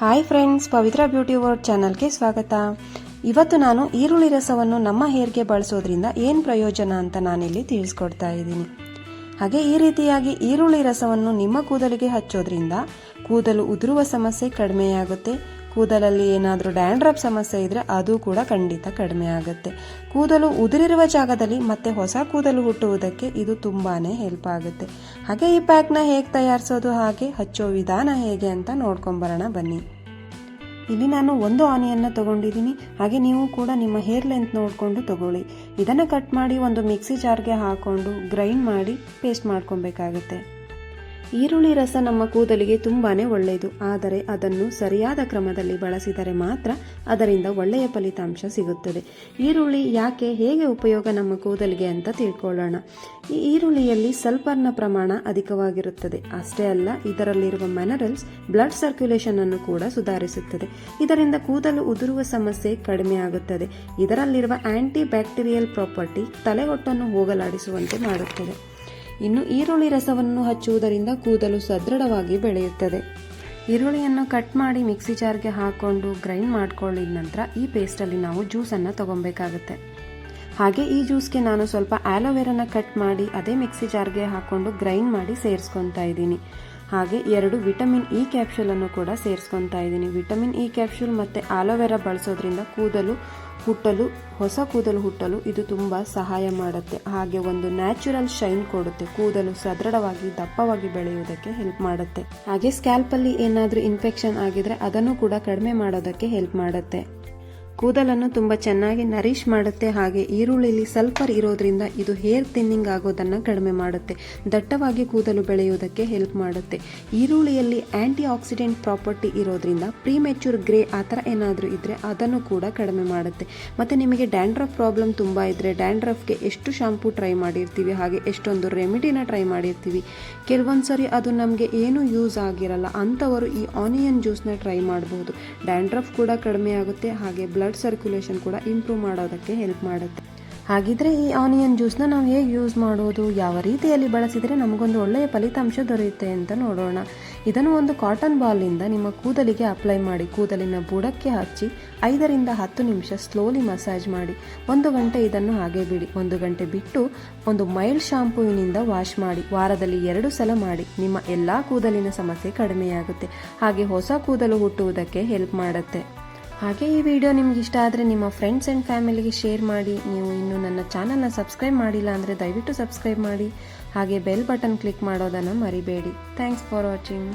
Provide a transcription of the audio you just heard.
Hi friends, ಪವಿತ್ರ beauty world ಚಾನಲ್ಗೆ ಸ್ವಾಗತ. ಇವತ್ತು ನಾನು ಈರುಳ್ಳಿ ರಸವನ್ನು ನಮ್ಮ ಹೇರ್ಗೆ ಬಳಸೋದ್ರಿಂದ ಏನು ಪ್ರಯೋಜನ ಅಂತ ನಾನಿಲ್ಲಿ ತಿಳಿಸ್ಕೊಡ್ತಾ ಇದ್ದೀನಿ. ಹಾಗೆ ಈ ರೀತಿಯಾಗಿ ಈರುಳ್ಳಿ ರಸವನ್ನು ನಿಮ್ಮ ಕೂದಲಿಗೆ ಹಚ್ಚೋದ್ರಿಂದ ಕೂದಲು ಉದುರುವ ಸಮಸ್ಯೆ ಕಡಿಮೆಯಾಗುತ್ತೆ. ಕೂದಲಲ್ಲಿ ಏನಾದರೂ ಡ್ಯಾಂಡ್ರಫ್ ಸಮಸ್ಯೆ ಇದ್ರೆ ಅದು ಕೂಡ ಖಂಡಿತ ಕಡಿಮೆ ಆಗುತ್ತೆ. ಕೂದಲು ಉದುರಿರುವ ಜಾಗದಲ್ಲಿ ಮತ್ತೆ ಹೊಸ ಕೂದಲು ಹುಟ್ಟುವುದಕ್ಕೆ ಇದು ತುಂಬಾನೇ ಹೆಲ್ಪ್ ಆಗುತ್ತೆ. ಹಾಗೆ ಈ ಪ್ಯಾಕ್ನ ಹೇಗೆ ತಯಾರಿಸೋದು ಹಾಗೆ ಹಚ್ಚೋ ವಿಧಾನ ಹೇಗೆ ಅಂತ ನೋಡ್ಕೊಂಬರೋಣ ಬನ್ನಿ. ಇಲ್ಲಿ ನಾನು ಒಂದು ಆನಿಯನ್ನ ತಗೊಂಡಿದ್ದೀನಿ. ಹಾಗೆ ನೀವು ಕೂಡ ನಿಮ್ಮ ಹೇರ್ ಲೆಂತ್ ನೋಡಿಕೊಂಡು ತಗೊಳ್ಳಿ. ಇದನ್ನು ಕಟ್ ಮಾಡಿ ಒಂದು ಮಿಕ್ಸಿ ಜಾರ್ಗೆ ಹಾಕೊಂಡು ಗ್ರೈಂಡ್ ಮಾಡಿ ಪೇಸ್ಟ್ ಮಾಡ್ಕೊಬೇಕಾಗುತ್ತೆ. ಈರುಳ್ಳಿ ರಸ ನಮ್ಮ ಕೂದಲಿಗೆ ತುಂಬಾನೇ ಒಳ್ಳೆಯದು. ಆದರೆ ಅದನ್ನು ಸರಿಯಾದ ಕ್ರಮದಲ್ಲಿ ಬಳಸಿದರೆ ಮಾತ್ರ ಅದರಿಂದ ಒಳ್ಳೆಯ ಫಲಿತಾಂಶ ಸಿಗುತ್ತದೆ. ಈರುಳ್ಳಿ ಯಾಕೆ, ಹೇಗೆ ಉಪಯೋಗ ನಮ್ಮ ಕೂದಲಿಗೆ ಅಂತ ತಿಳ್ಕೊಳ್ಳೋಣ. ಈ ಈರುಳ್ಳಿಯಲ್ಲಿ ಸಲ್ಫರ್ನ ಪ್ರಮಾಣ ಅಧಿಕವಾಗಿರುತ್ತದೆ. ಅಷ್ಟೇ ಅಲ್ಲ, ಇದರಲ್ಲಿರುವ ಮಿನರಲ್ಸ್ ಬ್ಲಡ್ ಸರ್ಕ್ಯುಲೇಷನ್ ಅನ್ನು ಕೂಡ ಸುಧಾರಿಸುತ್ತದೆ. ಇದರಿಂದ ಕೂದಲು ಉದುರುವ ಸಮಸ್ಯೆ ಕಡಿಮೆ ಆಗುತ್ತದೆ. ಇದರಲ್ಲಿರುವ ಆಂಟಿ ಬ್ಯಾಕ್ಟೀರಿಯಲ್ ಪ್ರಾಪರ್ಟಿ ತಲೆಹೊಟ್ಟನ್ನು ಹೋಗಲಾಡಿಸುವಂತೆ ಮಾಡುತ್ತದೆ. ಇನ್ನು ಈರುಳ್ಳಿ ರಸವನ್ನು ಹಚ್ಚುವುದರಿಂದ ಕೂದಲು ಸದೃಢವಾಗಿ ಬೆಳೆಯುತ್ತದೆ. ಈರುಳ್ಳಿಯನ್ನು ಕಟ್ ಮಾಡಿ ಮಿಕ್ಸಿ ಜಾರ್ಗೆ ಹಾಕೊಂಡು ಗ್ರೈಂಡ್ ಮಾಡ್ಕೊಳ್ಳಿದ ನಂತರ ಈ ಪೇಸ್ಟಲ್ಲಿ ನಾವು ಜ್ಯೂಸನ್ನು ತಗೊಬೇಕಾಗುತ್ತೆ. ಹಾಗೆ ಈ ಜ್ಯೂಸ್ಗೆ ನಾನು ಸ್ವಲ್ಪ ಆಲೋವೆರಾನ ಕಟ್ ಮಾಡಿ ಅದೇ ಮಿಕ್ಸಿ ಜಾರ್ಗೆ ಹಾಕೊಂಡು ಗ್ರೈಂಡ್ ಮಾಡಿ ಸೇರಿಸ್ಕೊತಾ ಇದ್ದೀನಿ. ಹಾಗೆ 2 ವಿಟಮಿನ್ ಇ ಕ್ಯಾಪ್ಸೂಲನ್ನು ಕೂಡ ಸೇರಿಸ್ಕೊತಾ ಇದ್ದೀನಿ. ವಿಟಮಿನ್ ಇ ಕ್ಯಾಪ್ಸೂಲ್ ಮತ್ತು ಆಲೋವೆರಾ ಬಳಸೋದ್ರಿಂದ ಹೊಸ ಕೂದಲು ಹುಟ್ಟಲು ಇದು ತುಂಬ ಸಹಾಯ ಮಾಡುತ್ತೆ. ಹಾಗೆ ಒಂದು ನ್ಯಾಚುರಲ್ ಶೈನ್ ಕೊಡುತ್ತೆ. ಕೂದಲು ಸದೃಢವಾಗಿ ದಪ್ಪವಾಗಿ ಬೆಳೆಯುವುದಕ್ಕೆ ಹೆಲ್ಪ್ ಮಾಡುತ್ತೆ. ಹಾಗೆ ಸ್ಕ್ಯಾಲ್ಪಲ್ಲಿ ಏನಾದರೂ ಇನ್ಫೆಕ್ಷನ್ ಆಗಿದ್ರೆ ಅದನ್ನು ಕೂಡ ಕಡಿಮೆ ಮಾಡೋದಕ್ಕೆ ಹೆಲ್ಪ್ ಮಾಡುತ್ತೆ. ಕೂದಲನ್ನು ತುಂಬ ಚೆನ್ನಾಗಿ ನರಿಶ್ ಮಾಡುತ್ತೆ. ಹಾಗೆ ಈರುಳ್ಳಿಲಿ ಸಲ್ಫರ್ ಇರೋದ್ರಿಂದ ಇದು ಹೇರ್ ಥಿನ್ನಿಂಗ್ ಆಗೋದನ್ನು ಕಡಿಮೆ ಮಾಡುತ್ತೆ. ದಟ್ಟವಾಗಿ ಕೂದಲು ಬೆಳೆಯುವುದಕ್ಕೆ ಹೆಲ್ಪ್ ಮಾಡುತ್ತೆ. ಈರುಳ್ಳಿಯಲ್ಲಿ ಆಂಟಿ ಆಕ್ಸಿಡೆಂಟ್ ಪ್ರಾಪರ್ಟಿ ಇರೋದ್ರಿಂದ ಪ್ರೀಮೆಚ್ಯೂರ್ ಗ್ರೇ ಆ ಥರ ಏನಾದರೂ ಇದ್ದರೆ ಅದನ್ನು ಕೂಡ ಕಡಿಮೆ ಮಾಡುತ್ತೆ. ಮತ್ತು ನಿಮಗೆ ಡ್ಯಾಂಡ್ರಫ್ ಪ್ರಾಬ್ಲಮ್ ತುಂಬ ಇದ್ದರೆ ಡ್ಯಾಂಡ್ರಫ್ಗೆ ಎಷ್ಟು ಶಾಂಪೂ ಟ್ರೈ ಮಾಡಿರ್ತೀವಿ, ಹಾಗೆ ಎಷ್ಟೊಂದು ರೆಮಿಡಿನ ಟ್ರೈ ಮಾಡಿರ್ತೀವಿ. ಕೆಲವೊಂದು ಸರಿ ಅದು ನಮಗೆ ಏನೂ ಯೂಸ್ ಆಗಿರಲ್ಲ. ಅಂಥವರು ಈ ಆನಿಯನ್ ಜ್ಯೂಸ್ನ ಟ್ರೈ ಮಾಡಬಹುದು. ಡ್ಯಾಂಡ್ರಫ್ ಕೂಡ ಕಡಿಮೆ ಆಗುತ್ತೆ. ಹಾಗೆ ಬ್ಲಡ್ ಸರ್ಕ್ಯುಲೇಷನ್ ಕೂಡ ಇಂಪ್ರೂವ್ ಮಾಡೋದಕ್ಕೆ ಹೆಲ್ಪ್ ಮಾಡುತ್ತೆ. ಹಾಗಿದ್ರೆ ಈ ಆನಿಯನ್ ಜ್ಯೂಸ್ನ ನಾವು ಹೇಗೆ ಯೂಸ್ ಮಾಡೋದು, ಯಾವ ರೀತಿಯಲ್ಲಿ ಬಳಸಿದರೆ ನಮಗೊಂದು ಒಳ್ಳೆಯ ಫಲಿತಾಂಶ ದೊರೆಯುತ್ತೆ ಅಂತ ನೋಡೋಣ. ಇದನ್ನು ಒಂದು ಕಾಟನ್ ಬಾಲ್ನಿಂದ ನಿಮ್ಮ ಕೂದಲಿಗೆ ಅಪ್ಲೈ ಮಾಡಿ ಕೂದಲಿನ ಬುಡಕ್ಕೆ ಹಚ್ಚಿ 5 ರಿಂದ 10 ನಿಮಿಷ ಸ್ಲೋಲಿ ಮಸಾಜ್ ಮಾಡಿ 1 ಗಂಟೆ ಇದನ್ನು ಹಾಗೆ ಬಿಡಿ. 1 ಗಂಟೆ ಬಿಟ್ಟು ಒಂದು ಮೈಲ್ಡ್ ಶಾಂಪೂವಿನಿಂದ ವಾಶ್ ಮಾಡಿ ವಾರದಲ್ಲಿ 2 ಸಲ ಮಾಡಿ. ನಿಮ್ಮ ಎಲ್ಲಾ ಕೂದಲಿನ ಸಮಸ್ಯೆ ಕಡಿಮೆಯಾಗುತ್ತೆ. ಹಾಗೆ ಹೊಸ ಕೂದಲು ಹುಟ್ಟುವುದಕ್ಕೆ ಹೆಲ್ಪ್ ಮಾಡುತ್ತೆ. ಹಾಗೆ ಈ ವಿಡಿಯೋ ನಿಮ್ಗೆ ಇಷ್ಟ ಆದರೆ ನಿಮ್ಮ ಫ್ರೆಂಡ್ಸ್ ಆ್ಯಂಡ್ ಫ್ಯಾಮಿಲಿಗೆ ಶೇರ್ ಮಾಡಿ. ನೀವು ಇನ್ನೂ ನನ್ನ ಚಾನಲ್ನ ಸಬ್ಸ್ಕ್ರೈಬ್ ಮಾಡಿಲ್ಲ ಅಂದರೆ ದಯವಿಟ್ಟು ಸಬ್ಸ್ಕ್ರೈಬ್ ಮಾಡಿ. ಹಾಗೆ ಬೆಲ್ ಬಟನ್ ಕ್ಲಿಕ್ ಮಾಡೋದನ್ನು ಮರಿಬೇಡಿ. Thanks for watching.